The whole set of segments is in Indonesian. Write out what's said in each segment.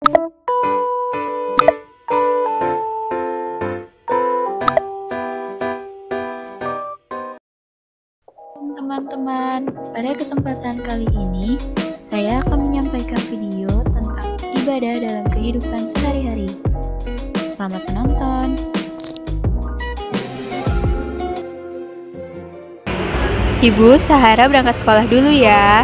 Teman-teman, pada kesempatan kali ini saya akan menyampaikan video tentang ibadah dalam kehidupan sehari-hari. Selamat menonton. Ibu, Sahara berangkat sekolah dulu ya.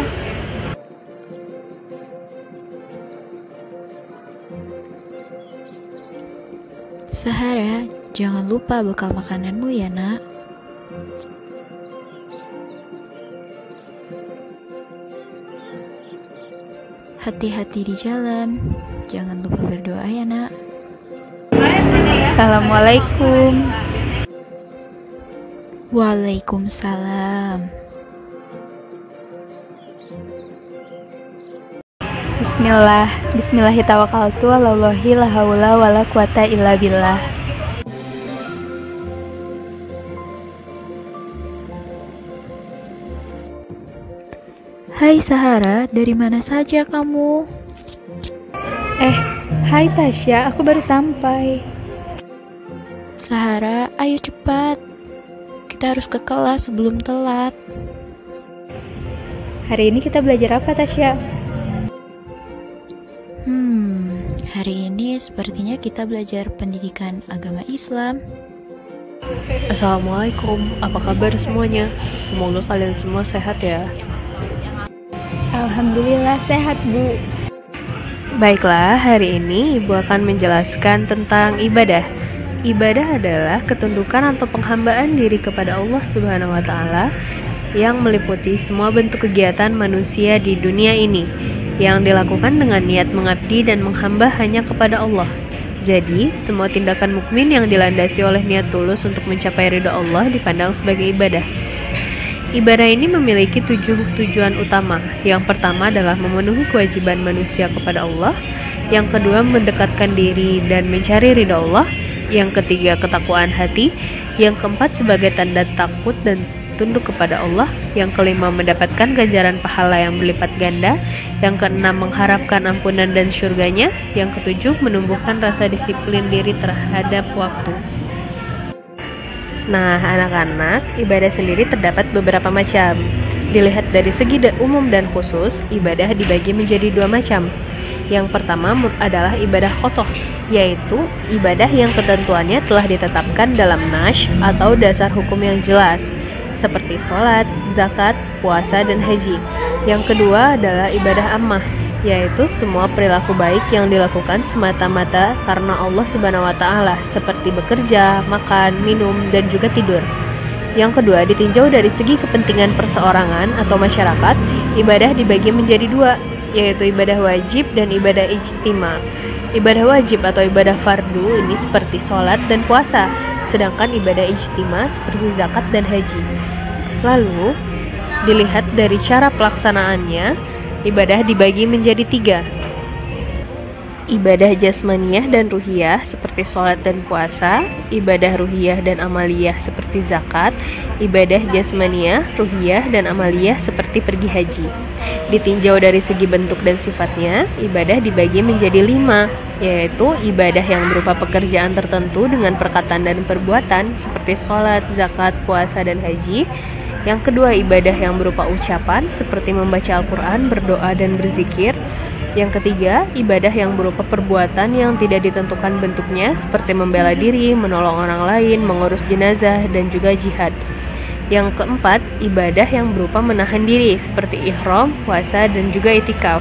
Sahara, jangan lupa bekal makananmu ya, Nak. Hati-hati di jalan, jangan lupa berdoa ya, Nak. Assalamualaikum. Waalaikumsalam. Bismillahirrahmanirrahim. Alallahi la haula wala quwata illa billah. Hai Sahara, dari mana saja kamu? Hai Tasya, aku baru sampai. Sahara, ayo cepat. Kita harus ke kelas sebelum telat. Hari ini kita belajar apa, Tasya? Hari ini sepertinya kita belajar pendidikan agama Islam. Assalamualaikum, apa kabar semuanya? Semoga kalian semua sehat ya. Alhamdulillah sehat, Bu. Baiklah, hari ini Ibu akan menjelaskan tentang ibadah. Ibadah adalah ketundukan atau penghambaan diri kepada Allah Subhanahu wa Ta'ala yang meliputi semua bentuk kegiatan manusia di dunia ini yang dilakukan dengan niat mengabdi dan menghamba hanya kepada Allah. Jadi, semua tindakan mukmin yang dilandasi oleh niat tulus untuk mencapai ridha Allah dipandang sebagai ibadah. Ibadah ini memiliki 7 tujuan utama. Yang pertama adalah memenuhi kewajiban manusia kepada Allah. Yang kedua, mendekatkan diri dan mencari ridha Allah. Yang ketiga, ketakwaan hati. Yang keempat, sebagai tanda takut dan tunduk kepada Allah. Yang kelima, mendapatkan ganjaran pahala yang berlipat ganda. Yang keenam, mengharapkan ampunan dan syurganya. Yang ketujuh, menumbuhkan rasa disiplin diri terhadap waktu. Nah, anak-anak, ibadah sendiri terdapat beberapa macam. Dilihat dari segi umum dan khusus, ibadah dibagi menjadi 2 macam. Yang pertama adalah ibadah khosoh, yaitu ibadah yang ketentuannya telah ditetapkan dalam nas atau dasar hukum yang jelas, seperti sholat, zakat, puasa, dan haji. Yang kedua adalah ibadah ammah, yaitu semua perilaku baik yang dilakukan semata-mata karena Allah Subhanahu wa Ta'ala, seperti bekerja, makan, minum, dan juga tidur. Yang kedua, ditinjau dari segi kepentingan perseorangan atau masyarakat, ibadah dibagi menjadi 2, yaitu ibadah wajib dan ibadah ijtima. Ibadah wajib atau ibadah fardu ini seperti sholat dan puasa, sedangkan ibadah ijtima seperti zakat dan haji. Lalu, dilihat dari cara pelaksanaannya, ibadah dibagi menjadi 3. Ibadah jasmaniyah dan ruhiyah seperti sholat dan puasa, ibadah ruhiyah dan amaliyah seperti zakat, ibadah jasmaniyah, ruhiyah, dan amaliyah seperti pergi haji. Ditinjau dari segi bentuk dan sifatnya, ibadah dibagi menjadi 5, yaitu ibadah yang berupa pekerjaan tertentu dengan perkataan dan perbuatan seperti sholat, zakat, puasa, dan haji. Yang kedua, ibadah yang berupa ucapan seperti membaca Al-Quran, berdoa, dan berzikir. Yang ketiga, ibadah yang berupa perbuatan yang tidak ditentukan bentuknya seperti membela diri, menolong orang lain, mengurus jenazah, dan juga jihad. Yang keempat, ibadah yang berupa menahan diri seperti ihram, puasa, dan juga itikaf.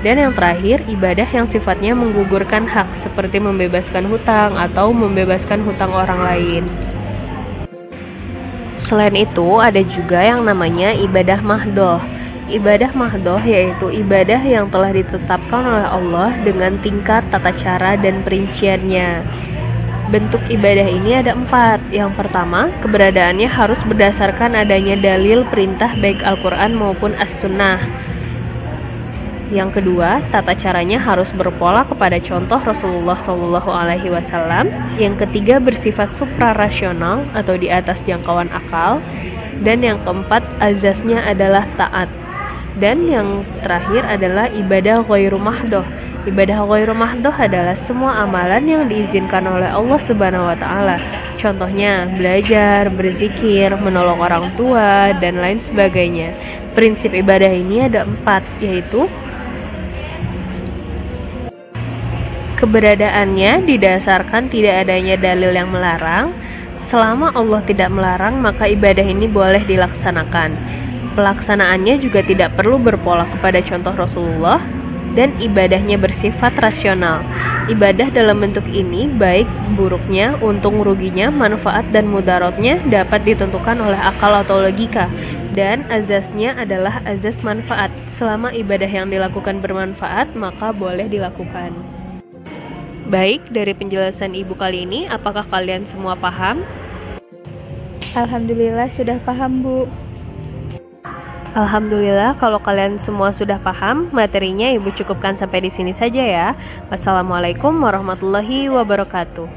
Dan yang terakhir, ibadah yang sifatnya menggugurkan hak seperti membebaskan hutang atau membebaskan hutang orang lain. Selain itu, ada juga yang namanya ibadah mahdoh. Ibadah mahdoh yaitu ibadah yang telah ditetapkan oleh Allah dengan tingkat, tata cara, dan perinciannya. Bentuk ibadah ini ada 4. Yang pertama, keberadaannya harus berdasarkan adanya dalil perintah baik Al-Quran maupun As-Sunnah. Yang kedua, tata caranya harus berpola kepada contoh Rasulullah SAW. Yang ketiga, bersifat suprarasional atau di atas jangkauan akal. Dan yang keempat, azasnya adalah taat. Dan yang terakhir adalah ibadah ghairu mahdoh, Ibadah ghairu mahdhah adalah semua amalan yang diizinkan oleh Allah Subhanahu wa taala. Contohnya belajar, berzikir, menolong orang tua, dan lain sebagainya. Prinsip ibadah ini ada 4, yaitu keberadaannya didasarkan tidak adanya dalil yang melarang. Selama Allah tidak melarang, maka ibadah ini boleh dilaksanakan. Pelaksanaannya juga tidak perlu berpola kepada contoh Rasulullah, dan ibadahnya bersifat rasional. Ibadah dalam bentuk ini, baik buruknya, untung ruginya, manfaat dan mudaratnya dapat ditentukan oleh akal atau logika, dan azasnya adalah azas manfaat. Selama ibadah yang dilakukan bermanfaat, maka boleh dilakukan. Baik, dari penjelasan Ibu kali ini, apakah kalian semua paham? Alhamdulillah sudah paham, Bu. Alhamdulillah, kalau kalian semua sudah paham, materinya Ibu cukupkan sampai di sini saja ya. Wassalamualaikum warahmatullahi wabarakatuh.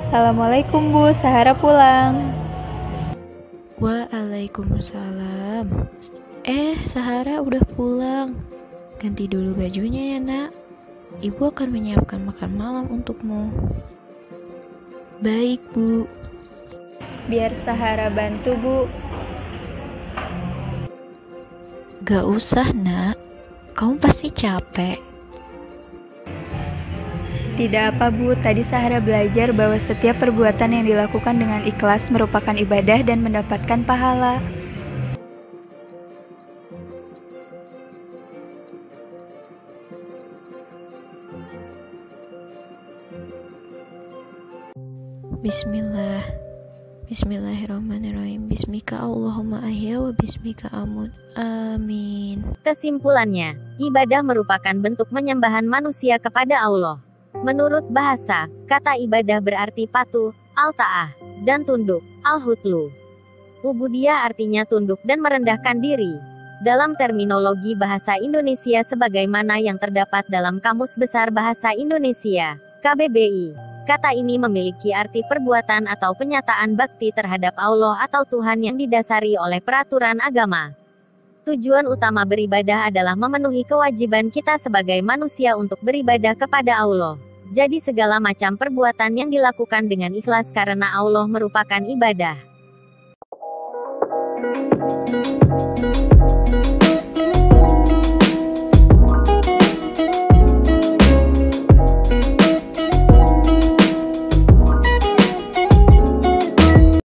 Assalamualaikum, Bu. Sahara pulang. Waalaikumsalam. Sahara udah pulang. Ganti dulu bajunya ya, Nak. Ibu akan menyiapkan makan malam untukmu. Baik, Bu. Biar Sahara bantu, Bu. Gak usah, Nak. Kamu pasti capek. Tidak apa, Bu. Tadi Sahara belajar bahwa setiap perbuatan yang dilakukan dengan ikhlas merupakan ibadah dan mendapatkan pahala. Bismillahirrahmanirrahim. Bismika Allahumma ahya wa bismika amut. Amin. Kesimpulannya, ibadah merupakan bentuk penyembahan manusia kepada Allah. Menurut bahasa, kata ibadah berarti patuh, al-ta'ah, dan tunduk, al-hutlu. Ubudiyah artinya tunduk dan merendahkan diri. Dalam terminologi bahasa Indonesia sebagaimana yang terdapat dalam Kamus Besar Bahasa Indonesia, KBBI. Kata ini memiliki arti perbuatan atau penyataan bakti terhadap Allah atau Tuhan yang didasari oleh peraturan agama. Tujuan utama beribadah adalah memenuhi kewajiban kita sebagai manusia untuk beribadah kepada Allah. Jadi segala macam perbuatan yang dilakukan dengan ikhlas karena Allah merupakan ibadah.